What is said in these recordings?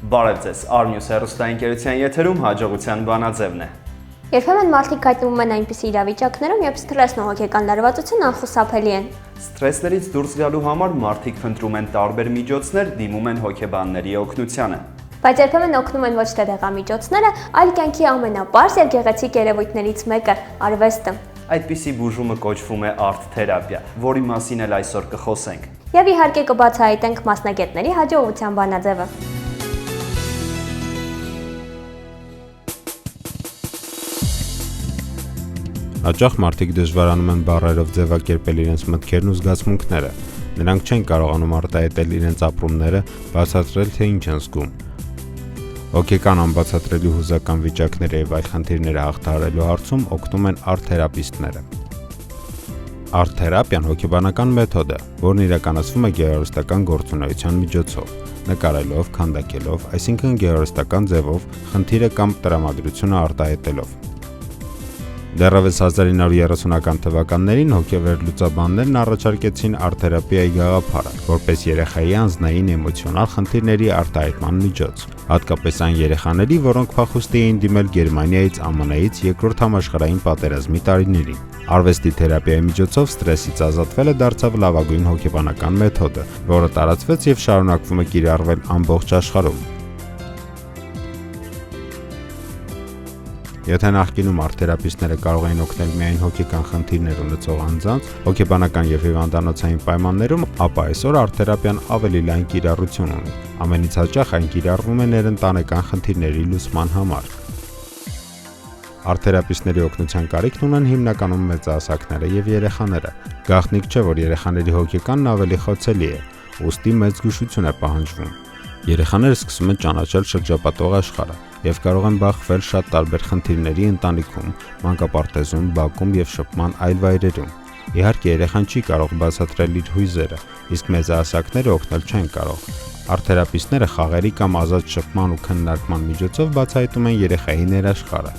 Բարև ձեզ, Arnews հեռուստաընկերության եթերում հաջողության բանաձևն է։ Երբեմն մարդիկ հայտնվում են այնպիսի իրավիճակներում, երբ սթրեսն ու հոգեկան լարվածությունը անխուսափելի են։ Սթրեսներից դուրս գալու համար մարդիկ փնտրում են տարբեր միջոցներ, դիմում են հոգեբանների օգնությանը։ Բայց երբեմն օգնում են ոչ թե դեղամիջոցները, այլ կյանքի ամենապարզ եւ գեղեցիկ երևույթներից մեկը՝ արվեստը։ Այդպիսի բուժումը կոչվում է արտ թերապիա, որի մասին էլ այսօր կխոսենք։ Եվ իհարկե կբացահայտենք մասնագետների հաջողության բանաձևը։ Հաճախ մարդիկ դժվարանում են բառերով ձևակերպել իրենց մտքերն ու զգացմունքները։ Նրանք չեն կարողանում արտահայտել իրենց ապրումները, բացատրել, թե ինչ են զգում։ Հոգեկան անբացատրելի հուզական վիճակները եւ այլ խնդիրները հաղթահարելու հարցում օգնում են արտ-թերապիստները։ Արտ-թերապիան հոգեբանական մեթոդ է, որն իրականացվում է գեղարվեստական գործունեության միջոցով, նկարելով, քանդակելով, այսինքն գեղարվեստական ձևով խնդիրը կամ տրամադրությունը արտահայտելով։ Դեռևս 1930-ական թվականներին հոգեվերլուծաբաններն առաջարկեցին արտ-թերապիայի գաղափարը, որպես երեխայի անձնային էմոցիոնալ խնդիրների արտահայտման միջոց, հատկապես այն երեխաների, որոնք փախուստի էին դիմել Գերմանիայից, ԱՄՆ-ից Երկրորդ համաշխարհային պատերազմի տարիներին։ Արվեստի թերապիայի միջոցով սթրեսից ազատվելը դարձավ լավագույն հոգեբանական մեթոդը, որը տարածվեց եւ շարունակվում է կիրառվել ամբողջ աշխարհում։ Եթե նախկինում արտ-թերապիստները կարող էին օգնել միայն հոգեկան խնդիրներ ունեցող անձանց, հոգեբանական եւ հիվանդանոցային պայմաններում, ապա այսօր արտ-թերապիան ավելի լայն կիրառություն ունի։ Ամենից հաճախ այն կիրառվում է ներընտանեկան խնդիրների լուծման համար։ Արտ-թերապիստների օգնության կարիքն ունեն հիմնականում մեծահասակները եւ երեխաները։ Գաղտնիք չէ, որ երեխաների հոգեկանն ավելի խոցելի է, ուստի մեծ զգուշություն է պահանջվում։ Երեխաները սկսում են ճանաչել շրջապատող աշխարհը եւ կարող են բախվել շատ տարբեր խնդիրների ընտանիքում, մանկապարտեզում, բակում եւ շփման այլ վայրերում։ Իհարկե, երեխան չի կարող բացատրել իր հույզերը, իսկ մեծահասակները օգնել չեն կարող։ Արտ-թերապիստները խաղերի կամ ազատ շփման ու քննարկման միջոցով բացահայտում են երեխայի ներաշխարհը,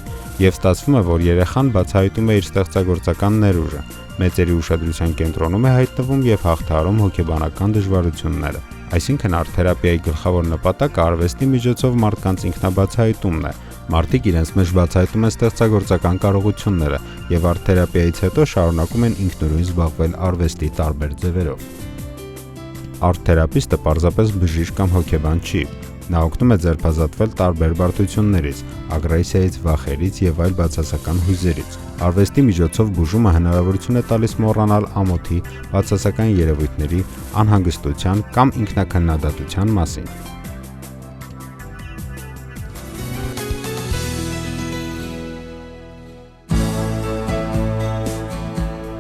եւ ստացվում է, որ երեխան բացահայտում է իր ստեղծագործական ներուժը, մեծերի ուշադրության կենտրոնում է հայտնվում եւ հաղթահարում հոգեբանական դժվարությունները։ Այսինքն արտ-թերապիայի գլխավոր նպատակը արվեստի միջոցով մարդկանց ինքնաբացահայտումն է։ Մարդիկ իրենց մեջ բացահայտում են ստեղծագործական կարողությունները եւ արտ-թերապիայից հետո շարունակում են ինքնուրույն զբաղվել արվեստի տարբեր ձևերով։ Արտ-թերապիստը պարզապես բժիշկ կամ հոգեբան չի։ Նա օգնում է ձերբազատվել տարբեր բարդություններից, ագրեսիայից, վախերից եւ այլ բացասական հույզերից։ Արվեստի միջոցով բուժումը հնարավորություն է տալիս մոռանալ ամոթի, բացասական երևույթների, անհանգստության կամ ինքնաքննադատության մասին։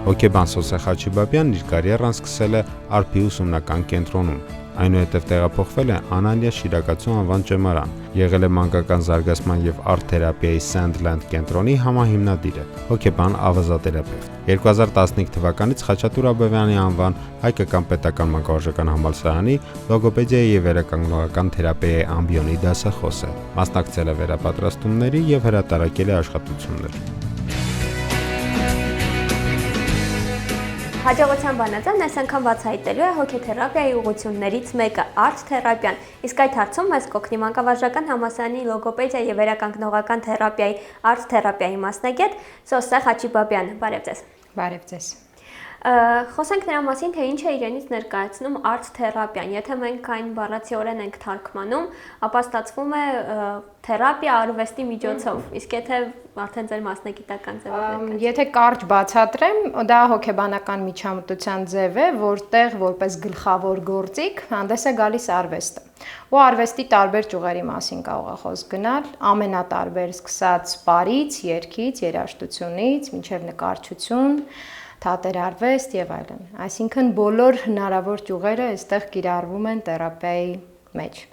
Հոգեբան Սոսե Խաչիբաբյանն իր կարիերան սկսել է Արփի ուսումնական կենտրոնում։ Այնուհետև տեղափոխվել է Անանյա Շիրակացու անվան ճեմարան, եղել է մանկական զարգացման եւ արտ-թերապիայի Սենդլենդ կենտրոնի համահիմնադիրը, հոգեբան ավազատերապևտ։ 2015 թվականից Խաչատուր Աբովյանի անվան Հայկական պետական մանկավարժական համալսարանի լոգոպեդիայի եւ վերականգնողական թերապիայի ամբիոնի դասախոս է, մասնակցել է վերապատրաստումների եւ հրատարակել է աշխատություններ։ Հաջողության բանաձևն այս անգամ բացահայտելու է հոգեթերապիայի ուղղություններից մեկը՝ արտ-թերապիան։ Իսկ այդ հարցում մեզ կօգնի մանկավարժական համալսարանի լոգոպեդիա եւ վերականգնողական թերապիայի արտ-թերապիայի մասնագետ Սոսե Խաչիբաբյանը։ Բարև ձեզ։ Բարև ձեզ։ Խոսենք նրա մասին, թե ինչ է իրենից ներկայացնում արտ-թերապիան։ Եթե մենք այն բառացիորեն ենք թարգմանում, ապա ստացվում է թերապիա արվեստի միջոցով։ Իսկ եթե արդեն ձեր մասնագիտական ձևով Եթե կարճ բացատրեմ, դա հոգեբանական միջամտության ձև է, որտեղ որպես գլխավոր գործիք հանդես է գալիս արվեստը։ Ու արվեստի տարբեր ճյուղերի մասին կարող է խոսք գնալ, ամենատարբեր սկսած պարից, երգից, երաժշտությունից, մինչև նկարչություն, թատերարվեստ եւ այլն։ Այսինքն բոլոր հնարավոր ճյուղերը այստեղ կիրառվում են թերապիայի մեջ։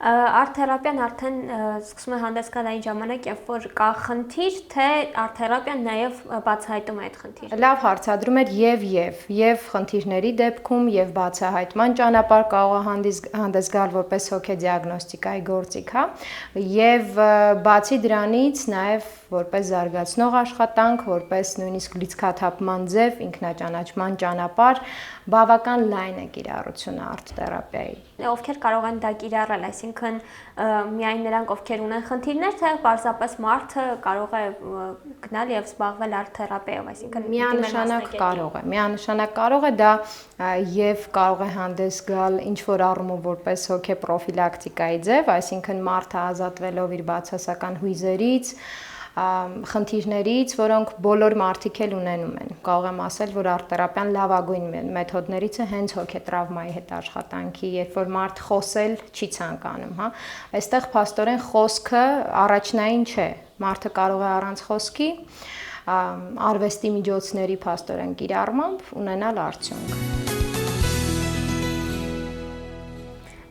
Արտ-թերապիան արդեն սկսում է հանդես գալ այն ժամանակ, երբ որ կա խնդիր, թե արտ-թերապիան նաև բացահայտում է այդ խնդիրը։ Լավ հարցադրում եք եւ խնդիրների դեպքում եւ բացահայտման ճանապարհ կարող է հանդես գալ որպես հոգեդիագնոստիկայի գործիք, հա, եւ բացի դրանից նաեւ որպես զարգացնող աշխատանք, որպես նույնիսկ լիցքաթափման ձև, ինքնաճանաչման ճանապարհ, բավական լայն է կիրառությունը արտ-թերապիայի։ Ովքեր կարող են դա կիրառել, այսինքն միայն նրանք, ովքեր ունեն խնդիրներ, թե պարզապես մարդը կարող է գնալ եւ զբաղվել արտ-թերապիայով, այսինքն միանշանակ կարող է դա եւ կարող է հանդես գալ ինչ որ առումով որպես հոգեպրոֆիլակտիկայի ձև, այսինքն մարդը ազատվելով իր բացասական հույզերից, խնդիրներից, որոնք բոլոր մարդիկ էլ ունենում են։ Կարող եմ ասել, որ արտ-թերապիան լավագույն մեթոդներից է հենց հոգետրավմայի հետ աշխատանքի, երբ որ մարդ խոսել չի ցանկանում, հա։ Այստեղ փաստորեն խոսքը առաջնային չէ։ Մարդը կարող է առանց խոսքի արվեստի միջոցների փաստորեն կիրառմամբ ունենալ արդյունք։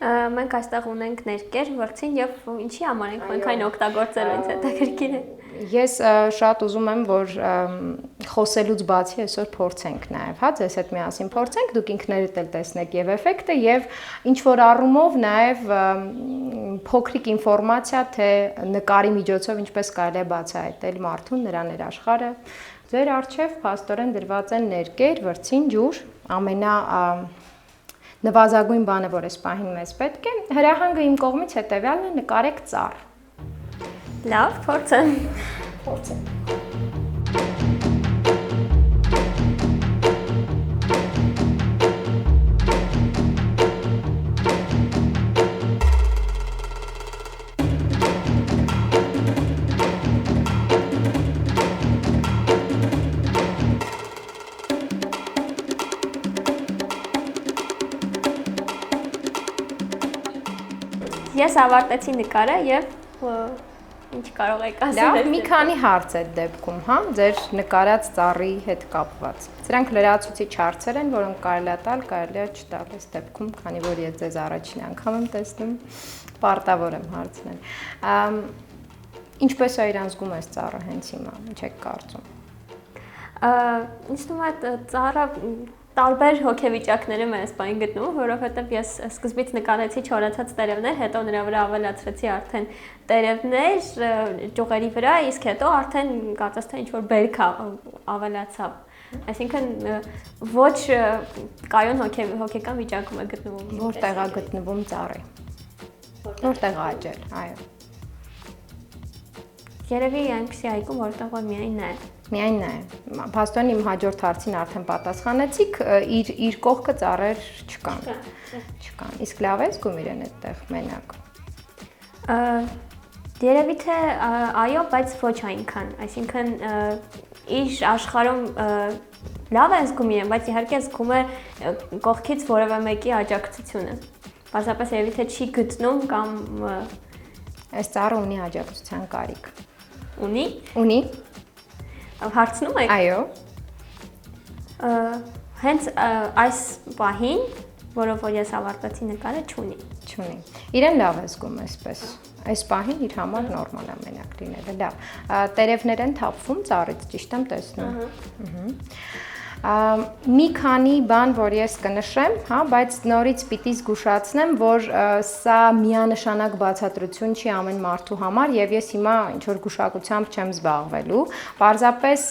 Մենք այստեղ ունենք ներկեր, վրձին եւ ինչի համար ենք այն օգտագործելու ինձ հետաքրքիր է։ Ես շատ ուզում եմ, որ խոսելուց բացի այսօր փորձենք նաև, հա, ձեզ հետ միասին փորձենք, դուք ինքներդ էլ տեսնեք եւ էֆեկտը եւ ինչ որ առումով նաև փոքրիկ ինֆորմացիա, թե նկարի միջոցով ինչպես կարելի է բացահայտել մարդուն, նրա ներաշխարհը։ Ձեր առջև փաստորեն դրված են ներկեր, վրձին, ջուր, նվազագույն բանը, որ այս պահին մեզ պետք է, հրահանգը իմ կողմից հետևյալն է՝ նկարեք ծառ։ Լավ, փորձեմ։ Ես ավարտեցի նկարը եւ ինչ կարող եք ասել։ Լավ, մի քանի հարց այդ դեպքում, հա, ձեր նկարած ծառի հետ կապված։ Սրանք լրացուցիչ հարցեր են, որոնք կարելի է տալ, կարելի է չտալ այս դեպքում, քանի որ ես ձեզ առաջին անգամ եմ տեսնում, պարտավոր եմ հարցնել։ Ինչպես է իրան զգում այս ծառը հենց հիմա, ինչ եք կարծում։ Ինձ թվում է ծառը տարբեր հոգեվիճակներում է այս բանը գտնվում, որովհետև ես սկզբից նկարեցի չորացած տերևներ, հետո նրա վրա ավելացրեցի արդեն տերևներ ճյուղերի վրա, իսկ հետո արդեն կարծես թե ինչ-որ բերք ավելացավ։ Այսինքն ոչ կայուն հոգեկան վիճակում է գտնվում։ Որտեղ է գտնվում ծառը։ Որտեղ է աճել, այո։ Երևի այնպեսի այգում, որտեղ որ միայն նա է։ Միայն նա է։ Փաստորեն իմ հաջորդ հարցին արդեն պատասխանեցիք, իր կողքը ծառեր չկան։ Չկան։ Իսկ լավ է զգում իրեն այդտեղ մենակ։ Երևի թե այո, բայց ոչ այնքան։ Այսինքն իր աշխարհում լավ է զգում իրեն, բայց իհարկե զգում է կողքից որևէ մեկի աջակցությունը։ Պարզապես երևի թե չի գտնում կամ այս ծառը ունի աջակցության կարիք։ Ունի։ Ունի։ Հարցնում եք։ Այո։ Հենց այս պահին, որով որ ես ավարտեցի նկարը, չունի։ Իրեն լավ է զգում այսպես։ Այս պահին իր համար նորմալ է մենակ լինելը, լավ։ Տերևներ են թափվում ծառից, ճիշտ եմ տեսնում։ Մի քանի բան, որ ես կնշեմ, հա, բայց նորից պիտի զգուշացնեմ, որ սա միանշանակ բացատրություն չի ամեն մարդու համար եւ ես հիմա ինչ որ գուշակությամբ չեմ զբաղվելու։ Պարզապես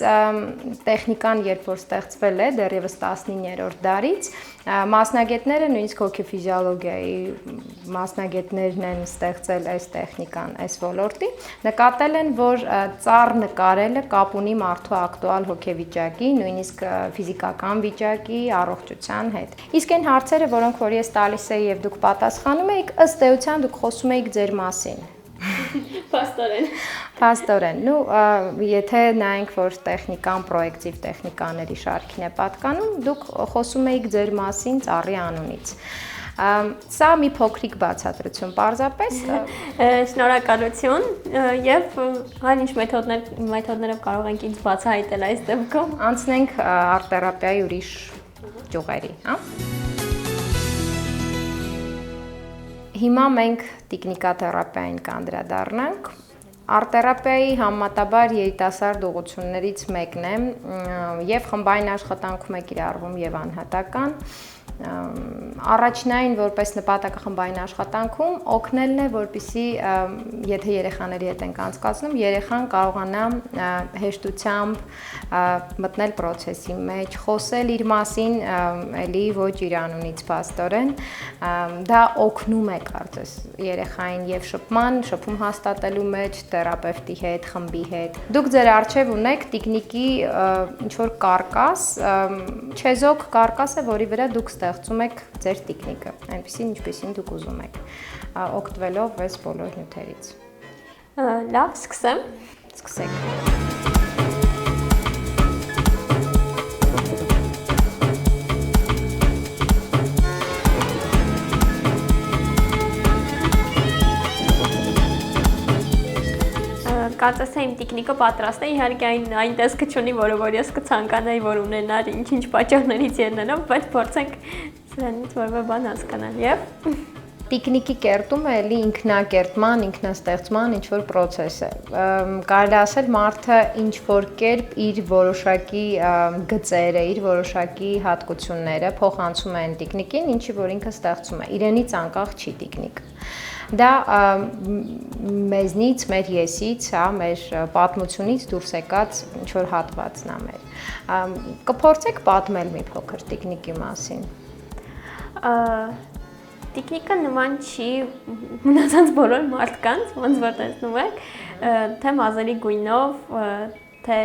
տեխնիկան, երբ որ ստեղծվել է դեռևս 19-րդ դարից, մասնագետները նույնիսկ հոգեֆիզիոլոգիայի մասնագետներն են ստեղծել այս տեխնիկան, այս ոլորտի, նկատել են, որ ծառ նկարելը կապ ունի մարդու ակտուալ հոգեվիճակի, նույնիսկ ֆիզիկական վիճակի, առողջության հետ։ Իսկ այն հարցերը, որոնք որ ես տալիս եի եւ դուք պատասխանում եք, ըստ էության դուք խոսում եք ձեր մասին։ Փաստորեն, եթե նայենք, որ տեխնիկան պրոյեկտիվ տեխնիկաների շարքին է պատկանում, դուք խոսում եք ձեր մասին ծառի անունից։ Սա մի փոքրիկ բացատրություն, պարզապես շնորհակալություն եւ այլ ինչ մեթոդներով կարող ենք ինձ բացահայտել այս դեպքում։ Անցնենք արտ-թերապիայի ուրիշ ճյուղերի, հա։ Հիմա մենք տիկնիկաթերապիային կանդրադառնանք։ Արտ-թերապիայի համեմատաբար երիտասարդ ուղղություններից մեկն է եւ խմբային աշխատանքում է կիրառվում եւ անհատական Առաջնային որպես նպատակախմբային աշխատանքում օգնելն է, որպեսզի եթե երեխաների հետ ենք անցկացնում, երեխան կարողանա հեշտությամբ մտնել process-ի մեջ, խոսել իր մասին, էլի ոչ իր անունից փաստորեն, դա օգնում է կարծես երեխային եւ շփում հաստատելու մեջ թերապևտի հետ, խմբի հետ։ Դուք ձեր արժեվ ունեք տիկնիկի ինչ որ կարկաս, չեզոք կարկաս է, որի վրա դուք ստեղծում եք ձեր տիկնիկը, այնպեսին ինչպեսին դուք ուզում եք, օգտվելով այս բոլոր նյութերից։ Լավ, սկսեմ։ Սկսեք։ Կարծես թե իմ տիկնիկը պատրաստ է, իհարկե այն տեսքը չունի, որ ես կցանկանայի, որ ունենար ինչ-ինչ պատճառներից ելնելով, բայց փորձենք սրանից որևէ բան հասկանալ, եւ Տիկնիկի կերտումը էլի ինքնակերտման, ինքնաստեղծման ինչ-որ process է։ Կարելի ասել մարդը ինչ-որ կերպ իր որոշակի գծերը, իր որոշակի հատկությունները փոխանցում է այն տիկնիկին, ինչի որ ինքը ստեղծում է։ Իրենից անկախ չի տիկնիկը։ Դա մեզնից, մեր եսից, մեր պատմությունից դուրս եկած ինչ-որ հատվածն է մեր։ Կփորձեք պատմել մի փոքր տիկնիկի մասին։ Տիկնիկը նման չի մնացած բոլոր մարդկանց, ոնց որ տեսնում եք, թե մազերի գույնով, թե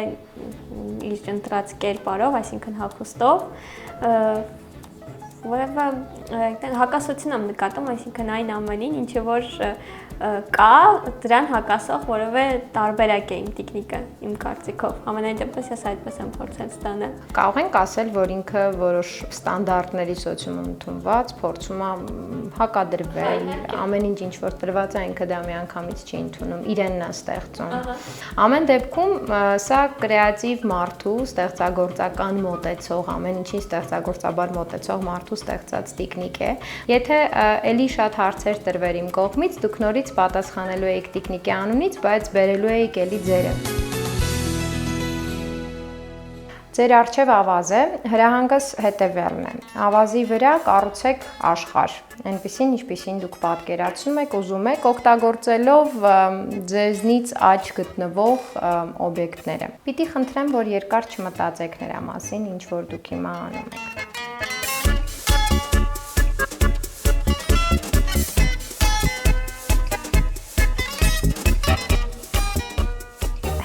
իր ընտրած կերպարով, այսինքն հագուստով, որևէ հակասություն եմ նկատում, այսինքն այն ամենին, ինչը որ կա, դրան հակասող որևէ տարբերակ է իմ տիկնիկը, իմ կարծիքով։ Ամենայն դեպս ես այդպես եմ փորձել ստանալ։ Կարող ենք ասել, որ ինքը որոշ ստանդարտների սոցիումում ընդունված, փորձում է հակադրվել, ամեն ինչ ինչ որ տրված է, ինքը դա միանգամից չի ընդունում, իրենն է ստեղծում։ Ամեն դեպքում սա կրեատիվ մարդու, ստեղծագործական մոտեցող, ամեն ինչին ստեղծագործաբար մոտեցող մարդու ստեղծած տիկնիկ է։ Եթե էլի շատ հարցեր տրվեր իմ կողմից, դուք նորից պատասխանելու եք տիկնիկի անունից, բայց բերելու եք էլի ձերը։ Ձեր առջև ավազ է, հրահանգս հետևյալն է։ Ավազի վրա կառուցեք աշխարհ, այնպեսին, ինչպեսին դուք պատկերացնում եք, ուզում եք, օգտագործելով ձեզնից աջ գտնվող օբյեկտները։ Պիտի խնդրեմ, որ երկար չմտածեք նրա մասին, ինչ որ դուք հիմա անում եք։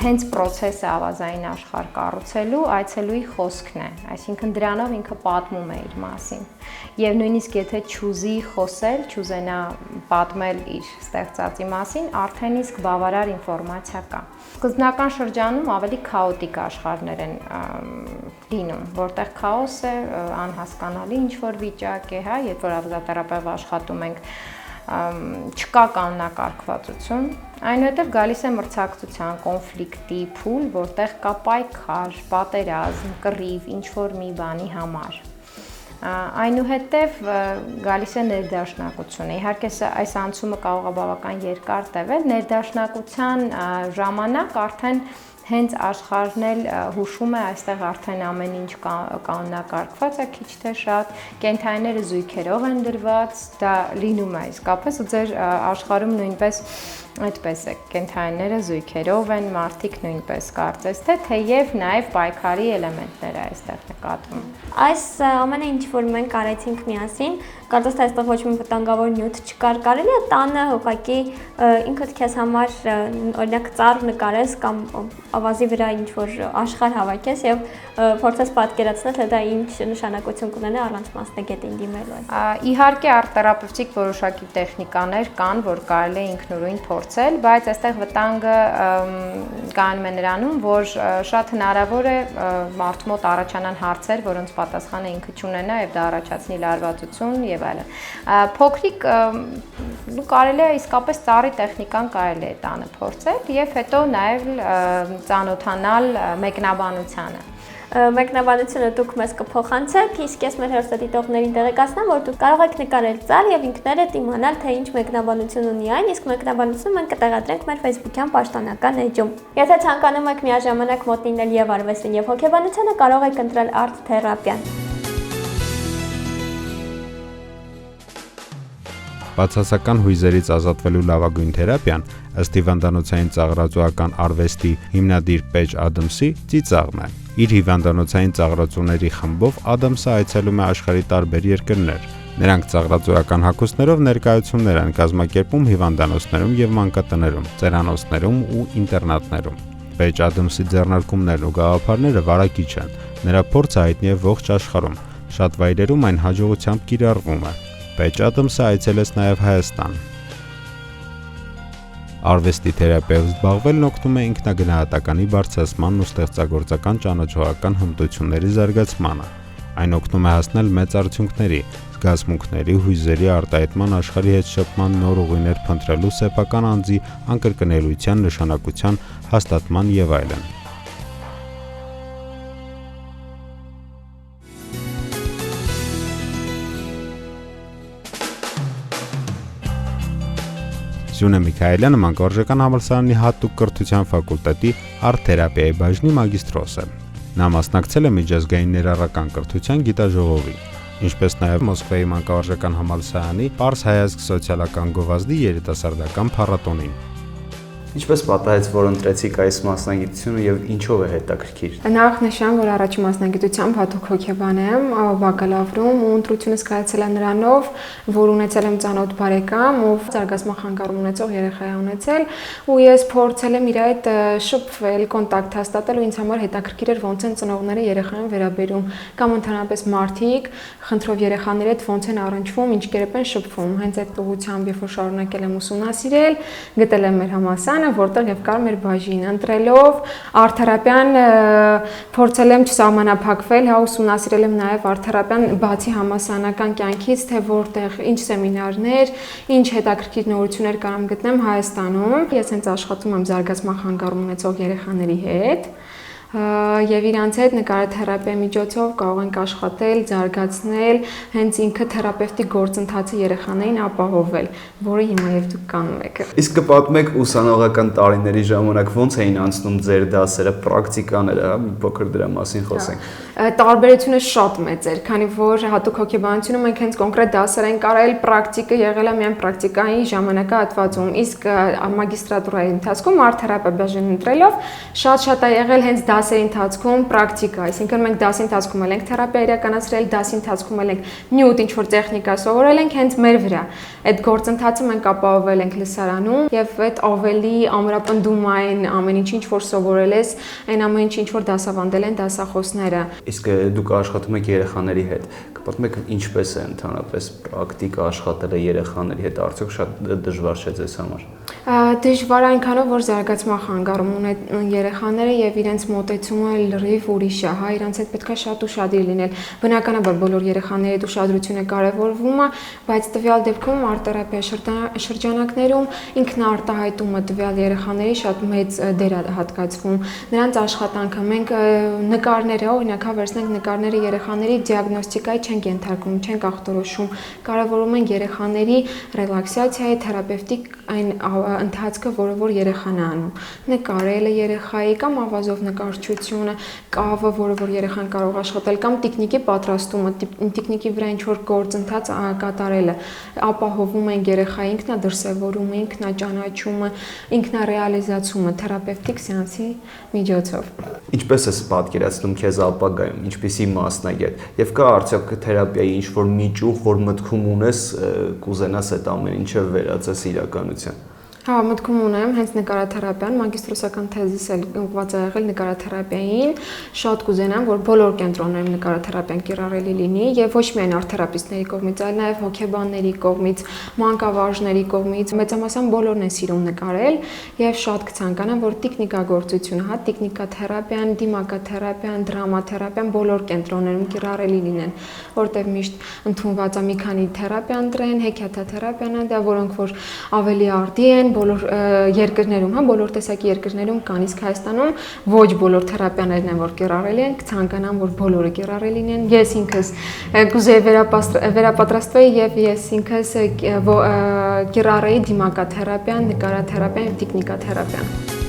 Հենց process-ը ավազային աշխարհ կառուցելու այցելուի խոսքն է, այսինքն դրանով ինքը պատմում է իր մասին։ Եվ նույնիսկ եթե չուզի խոսել, չուզենա պատմել իր ստեղծածի մասին, արդեն իսկ բավարար ինֆորմացիա կա։ Սկզբնական շրջանում ավելի քաոտիկ աշխարհներ են լինում, որտեղ քաոս է, անհասկանալի ինչ-որ վիճակ է, հա, երբ որ ավազատերապև աշխատում ենք, չկա կանոնակարգվածություն, այնուհետև գալիս է մրցակցության, կոնֆլիկտի փուլ, որտեղ կա պայքար, պատերազմ, կռիվ, ինչ-որ մի բանի համար։ Այնուհետև գալիս է ներդաշնակությունը։ Իհարկե այս անցումը կարող է բավական երկար տևել, ներդաշնակության ժամանակ արդեն հենց աշխարհն էլ հուշում է, այստեղ արդեն ամեն ինչ կանոնակարգված է, քիչ թե շատ, կենդանիները զույգերով են դրված, դա լինում է իսկապես, ու ձեր աշխարհում նույնպես այդպես է, կենդանիները զույգերով են, մարդիկ նույնպես կարծես թե, թեև նաև պայքարի էլեմենտներ է այստեղ նկատվում։ Այս ամենը ինչ որ մենք արեցինք միասին, կարծես թե այստեղ ոչ մի վտանգավոր նյութ չկար, կարելի է տանը ուղղակի ինքդ քեզ համար օրինակ ծառ նկարես կամ ավազի վրա ինչ որ աշխարհ հավաքես եւ փորձես պատկերացնել, թե դա ինչ նշանակություն կունենա առանց մասնագետին դիմելու այս։ Իհարկե արտերապևտիկ որոշակի տեխնիկաներ կան, որ կարելի է ինքնուրույն փորձել, բայց այստեղ վտանգը կայանում է նրանում, որ շատ հնարավոր է մարդու մոտ առաջանան հարցեր, որոնց պատասխանը ինքը չունենա եւ դա առաջացնի լարվածություն եւ այլն։ Փոքրիկ կարելի է իսկապես ծառի տեխնիկան կարելի է տանը փորձել եւ հետո նաեւ ծանոթանալ մեկնաբանությանը։ Մեկնաբանությունը դուք մեզ կփոխանցեք, իսկ ես մեր հեռուստադիտողներին տեղեկացնեմ, որ դուք կարող եք նկարել ծառ եւ ինքներդ իմանալ, թե ինչ մեկնաբանություն ունի այն, իսկ մեկնաբանությունը մենք կտեղադրենք մեր Facebook-յան պաշտոնական էջում։ Եթե ցանկանում եք միաժամանակ մոտ լինել եւ արվեստին եւ հոգեբանությանը, կարող եք ընտրել Art Therapy-ն։ Բացասական հույզերից ազատվելու լավագույն թերապիան, ըստ հիվանդանոցային ծաղրածուական արվեստի հիմնադիր Պեջ Ադամսի, ծիծաղն է։ Իր հիվանդանոցային ծաղրածուների խմբով Ադամսը այցելում է աշխարհի տարբեր երկրներ։ Նրանք ծաղրածոյական հագուստներով ներկայացումներ են կազմակերպում հիվանդանոցներում եւ մանկատներում, ծերանոցներում ու ինտերնատներում։ Պեջ Ադամսի ձեռնարկումներն ու գաղափարները վարակիչ են։ Նրա փորձը հայտնի է ողջ աշխարհում։ Շատ վայրերում այն հաջողությամբ կիրառվում է։ Պեջ Ադամսը այցելեց նաև Հայաստան։ Արվեստի թերապիայով զբաղվելն օգնում է ինքնագնահատականի բարձրացմանն ու ստեղծագործական ճանաչողական հմտությունների զարգացմանը։ Այն օգնում է հասնել մեծ արդյունքների, զգացմունքների, հույզերի արտահայտման, աշխարհի հետ շփման նոր ուղիներ փնտրելու, սեփական անձի անկրկնելիության, նշանակության հաստատման եւ այլն։ Սյունե Միքայելյանը մանկավարժական համալսարանի հատուկ կրթության ֆակուլտետի արտ-թերապիայի բաժնի մագիստրոս է։ Նա մասնակցել է միջազգային ներառական կրթության գիտաժողովի, ինչպես նաև Մոսկվայի մանկավարժական համալսարանի Պարս հայազգ սոցիալական գովազդի երիտասարդական փառատոնին։ Ինչպես պատահեց, որ ընտրեցիք այս մասնագիտությունը եւ ինչով է հետաքրքիր։ Նախ նշեմ, որ առաջի մասնագիտությամբ հատուկ հոգեբան եմ, բակալավրում ու ընտրությունս կայացել է նրանով, որ ունեցել եմ ծանոթ բարեկամ, ով զարգացման խանգարում ունեցող երեխա է ունեցել, ու ես փորձել եմ իր հետ շփվել, կոնտակտ հաստատել ու ինձ համար հետաքրքիր էր ոնց են ծնողները երեխային վերաբերում, կամ ընդհանրապես մարդիկ խնդրով երեխաների հետ ոնց են առնչվում, ինչ կերպ են շփվում։ Հենց այդ ուղղությամբ, երբ որ շարունակել եմ ուսումնասիրել, գտել եմ մեր համալսարանը, որտեղ եւ կար մեր բաժին, ընտրելով արտ-թերապիան փորձել եմ չսահմանափակվել, ուսումնասիրել եմ նաեւ արտ-թերապիան բացի համալսարանական կյանքից, թե որտեղ ինչ սեմինարներ, ինչ հետաքրքիր նորություններ կարամ գտնեմ Հայաստանում։ Ես հենց աշխատում եմ զարգացման խանգարում ունեցող երեխաների հետ եւ իրանց հետ նկարաթերապիայի միջոցով կարող ենք աշխատել, զարգացնել, հենց ինքը թերապևտի գործընթացը երեխաներին ապահովել, որը հիմա եւ դուք կանում եք։ Իսկ կպատմեք ուսանողական տարիների ժամանակ ոնց էին անցնում ձեր դասերը, պրակտիկաները, մի փոքր դրա մասին խոսենք։ Տարբերությունը շատ մեծ էր, քանի որ հատուկ հոգեբանությունում մենք հենց կոնկրետ դասեր են կարել, պրակտիկը եղել է միայն պրակտիկայի ժամանակահատվածում, իսկ մագիստրատուրայի ընթացքում արտ-թերապիա բաժին ընտրելով շատ է եղել հենց դասերի ընթացքում պրակտիկա, այսինքն մենք դասի ընթացքում ենք թերապիա իրականացրել, դասի ընթացքում ենք նյութ ինչ-որ տեխնիկա սովորել ենք հենց մեր վրա։ Այդ գործընթացը մենք ապահովել ենք լսարանում եւ այդ ավելի ամրապնդումային ամեն ինչ որ սովորել ես, այն ամեն ինչ որ դասավանդել են դասախոսները։ Իսկ դուք աշխատում եք երեխաների հետ, կպատմեք ինչպես է ընդհանրապես պրակտիկա աշխատելը երեխաների հետ, արդյոք շատ դժվար չէ ձեզ համար։ Դժվար այնքանով, որ զարգացման խանգարում ունեն երեխաները եւ իրենց մոտեցումը լրիվ ուրիշ է, հա, իրենց հետ պետք է շատ ուշադիր լինել։ Բնականաբար բոլոր երեխաների հետ ուշադրությունը կարևորվում է, բայց տվյալ դեպքում արտ-թերապիա շրջանակներում ինքնաարտահայտումը տվյալ երեխաների շատ մեծ դեր է հատկացվում։ Նրանց աշխատանքը մենք նկարները, օրինակ, վերցնենք նկարները երեխաների դիագնոստիկայի չենք ենթարկում, չենք ախտորոշում, կարևորում ենք երեխաների ռելաքսացիայի, թերապևտիկ այն ընթացքը, որ երեխան է անում։ Նկարելը երեխայի կամ ավազով նկարչությունը, կավը, որ երեխան կարող աշխատել, կամ տիկնիկի պատրաստումը, տիկնիկի վրա ինչ-որ գործընթաց կատարելը, ապահովում են երեխայի ինքնադրսևորումը, ինքնաճանաչումը, ինքնարեալիզացումը թերապևտիկ սեանսի միջոցով։ Ինչպես ես պատկերացնում քեզ ապագայում, ինչպիսի մասնագետ, եւ կա արդյոք թերապիայի ինչ-որ միջուղ, որ մտքում ունես, կուզենաս այդ ամեն ինչը վերածես իրականության։ Հա, մտքում ունեմ հենց նկարաթերապիան, մագիստրոսական թեզիս էլ ուղղված է եղել նկարաթերապիային, շատ կուզենամ, որ բոլոր կենտրոններում նկարաթերապիան կիրառելի լինի եւ ոչ միայն արտ-թերապիստների կողմից, այլ նաեւ հոգեբանների կողմից, մանկավարժների կողմից, մեծամասամբ բոլորն են սիրում նկարել եւ շատ կցանկանամ, որ տեխնիկագործությունը, հա, տեխնիկաթերապիան, դիմակաթերապիան, դրամաթերապիան բոլոր կենտրոններում կիրառելի լինեն, որտեղ միշտ ընդունված է մի քանի թերապիա ընտրեն, հեքիաթաթերապիան է դա, որոնք որ ավելի արդի են բոլոր երկրներում, հա, բոլոր տեսակի երկրներում կան, իսկ Հայաստանում ոչ բոլոր թերապիաներն են, որ կիրառելի են, կցանկանամ, որ բոլորը կիրառելին են։ Ես ինքս կուզեի վերապատրաստվեի եւ ես ինքս կիրառեի դիմակաթերապիան, նկարաթերապիան եւ տեխնիկաթերապիան։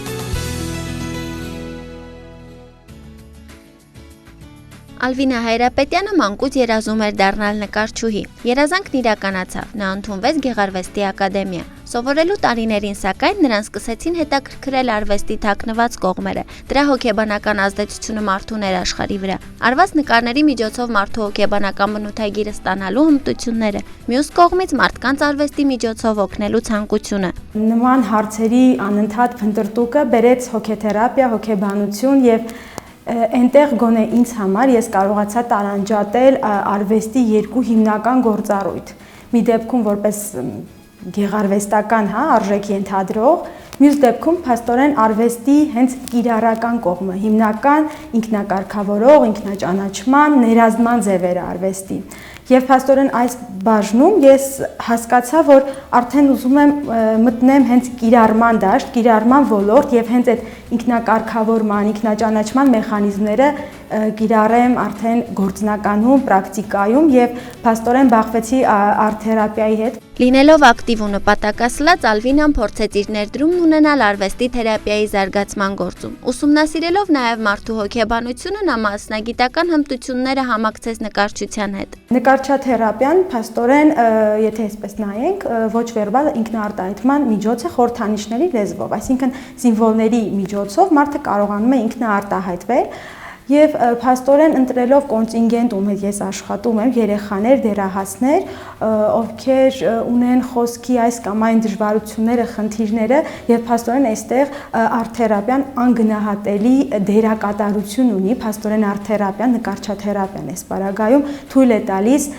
Ալվինա Հայրապետյանը մանկուց երազում էր դառնալ նկարչուհի։ Երազանքն իրականացավ, նա ընդունվեց Գեղարվեստի ակադեմիա։ Սովորելու տարիներին սակայն նրան սկսեցին հետաքրքրել արվեստի թաքնված կողմերը, դրա հոգեբանական ազդեցությունը մարդու ներաշխարհի վրա, արված նկարների միջոցով մարդու հոգեբանական բնութագիրը ստանալու հմտությունները, մյուս կողմից մարդկանց արվեստի միջոցով օգնելու ցանկությունը։ Նման հարցերի անընդհատ փնտրտուկը բերեց հոգեթերապիա, հոգեբանություն եւ այնտեղ գոնե ինձ համար ես կարողացա տարանջատել արվեստի երկու հիմնական գործառույթ։ Մի դեպքում որպես գեղարվեստական, արժեք ենթադրող, մյուս դեպքում փաստորեն արվեստի հենց կիրառական կողմը, հիմնական ինքնակարգավորող, ինքնաճանաչման, ներազդման ձևերը արվեստի։ Եվ փաստորեն այս բաժնում ես հասկացա, որ արդեն ուզում եմ մտնեմ հենց կիրառման դաշտ, կիրառման ոլորտ եւ հենց այդ ինքնակարգավորման, ինքնաճանաչման մեխանիզմները կիրառեմ արդեն գործնականում, պրակտիկայում եւ փաստորեն բախվեցի արտ-թերապիայի հետ։ Լինելով ակտիվ ու նպատակասլաց, Ալվինան փորձեց իր ներդրումն ունենալ արվեստի թերապիայի զարգացման գործում։ Ուսումնասիրելով նաև մարդու հոգեբանությունը, նա մասնագիտական հմտությունները համակցեց նկարչության հետ։ Նկարչաթերապիան փաստորեն, եթե այսպես նայենք, ոչ վերբալ ինքնաարտահայտման միջոց է խորհրդանիշների լեզվով, այսինքն սիմվոլների միջոցով մարդը կարողանում է ինքնաարտահայտվել։ Եվ փաստորեն ընտրելով կոնտինգենտ, ում հետ ես աշխատում եմ, երեխաներ, դեռահասներ, ովքեր ունեն խոսքի այս կամ այն դժվարությունները, խնդիրները, եւ փաստորեն այստեղ արտ-թերապիան անգնահատելի դերակատարություն ունի, փաստորեն արտ-թերապիան, նկարչաթերապիան այս պարագայում թույլ է տալիս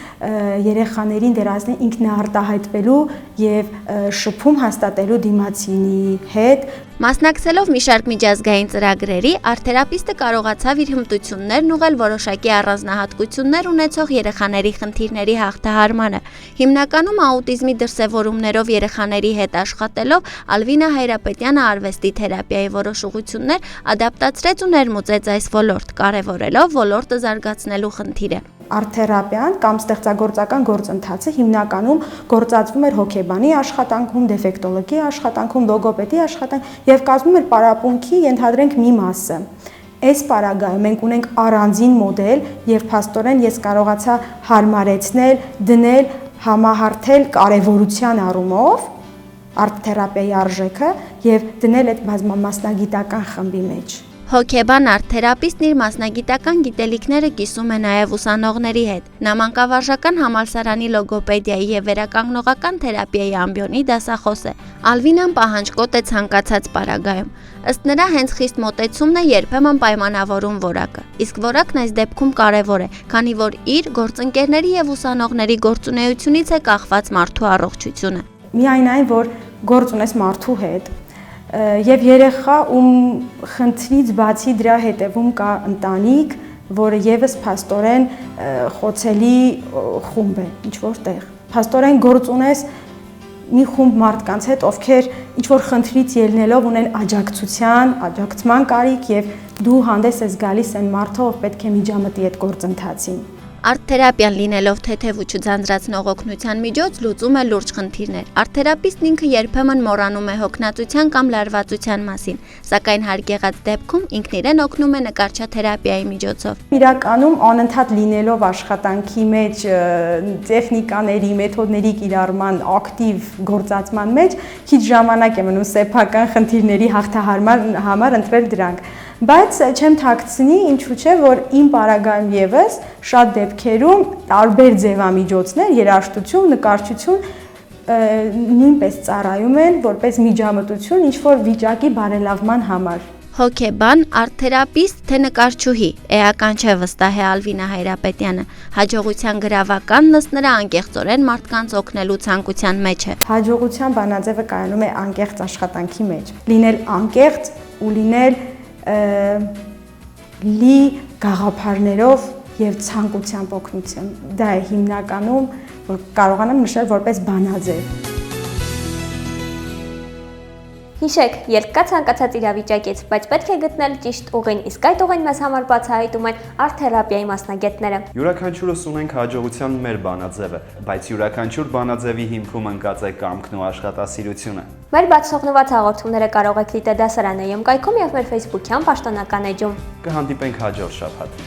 երեխաներին, դեռահասներին ինքնաարտահայտվելու եւ շփում հաստատելու դիմացինի հետ։ Մասնակցելով մի շարք միջազգային ծրագրերի, արտ-թերապիստը կարողացավ իր հմտություններն ուղղել որոշակի առանձնահատկություններ ունեցող երեխաների խնդիրների հաղթահարմանը։ Հիմնականում աուտիզմի դրսևորումներով երեխաների հետ աշխատելով, Ալվինա Հայրապետյանը արվեստի թերապիայի որոշ ուղղություններ ադապտացրեց ու ներմուծեց այս ոլորտ, կարևորելով ոլորտը զարգացնելու խնդիրը։ Արտ-թերապիան կամ ստեղծագործական գործընթացը հիմնականում գործածվում էր հոգեբանի աշխատանքում, դեֆեկտոլոգի աշխատանքում, լոգոպեդի աշխատանքում եւ կազմում էր պարապմունքի, ենթադրենք, մի մասը։ Այս պարագայում մենք ունենք առանձին մոդել եւ փաստորեն ես կարողացա հարմարեցնել, դնել, համահարթել կարեւորության առումով արտ-թերապիայի արժեքը եւ դնել այդ բազմամասնագիտական խմբի մեջ։ Հոգեբան արտ-թերապիստն իր մասնագիտական գիտելիքները կիսում է նաև ուսանողների հետ։ Նա մանկավարժական համալսարանի լոգոպեդիայի եւ վերականգնողական թերապիայի ամբիոնի դասախոս է։ Ալվինան պահանջկոտ է ցանկացած պարագայում։ Ըստ նրա հենց խիստ մոտեցումն է երբեմն պայմանավորում որակը։ Իսկ որակն այս դեպքում կարևոր է, քանի որ իր գործընկերների եւ ուսանողների գործունեությունից է կախված մարդու առողջությունը։ Միայն այն, որ գործ ունես մարդու հետ, եւ երեխա, ում խնդրից բացի դրա հետևում կա ընտանիք, որը եւս փաստորեն խոցելի խումբ է ինչ որտեղ։ Փաստորեն գործ ունես մի խումբ մարդկանց հետ, ովքեր ինչ որ խնդրից ելնելով ունեն աջակցման կարիք եւ դու հանդես ես գալիս այն մարդը, ով պետք է միջամտի այդ գործընթացին։ Արտ-թերապիան լինելով թեթև ու չձանձրացնող օգնության միջոց լուծում է լուրջ խնդիրներ։ Արտ-թերապիստն ինքը երբեմն մոռանում է հոգնածության կամ լարվածության մասին, սակայն հարգեղած դեպքում ինքն իրեն օգնում է նկարչաթերապիայի միջոցով։ Իրականում անընդհատ լինելով աշխատանքի մեջ, տեխնիկաների, մեթոդների կիրառման ակտիվ գործածման մեջ, քիչ ժամանակ է մնում սեփական խնդիրների հաղթահարման համար ընտրել դրանք։ Բայց չեմ թաքցնի, ինչու՞ չէ, որ իմ պարագայում եւս շատ դեպքերում տարբեր ձևամիջոցներ, երաժշտություն, նկարչություն նույնպես ծառայում են որպես միջամտություն ինչ-որ վիճակի բարելավման համար։ Հոգեբան, արտ-թերապիստ, թե նկարչուհի, էական չէ, վստահ է Ալվինա Հայրապետյանը։ Հաջողության գրավականն ըստ նրա անկեղծորեն մարդկանց օգնելու ցանկության մեջ է։ Հաջողության բանաձևը կայանում է անկեղծ աշխատանքի մեջ։ Լինել անկեղծ ու լինել լի գաղափարներով եւ ցանկությամբ օգնություն։ Դա է հիմնականում, որ կարողանամ նշել որպես բանաձև։ Հիշեք, երբ կա ցանկացած իրավիճակից, բայց պետք է գտնել ճիշտ ուղին, իսկ այդ ուղին մեզ համար բացահայտում են արտ-թերապիայի մասնագետները։ Յուրաքանչյուրս ունենք հաջողության մեր բանաձևը, բայց յուրաքանչյուր բանաձևի հիմքում ընկած է կամքն ու աշխատասիրությունը։ Մեր բացօգնված հաղորդումները կարող եք դիտել դասարան.am կայքում եւ մեր Facebook-յան պաշտոնական էջում։ Կհանդիպենք հաջորդ շաբաթ։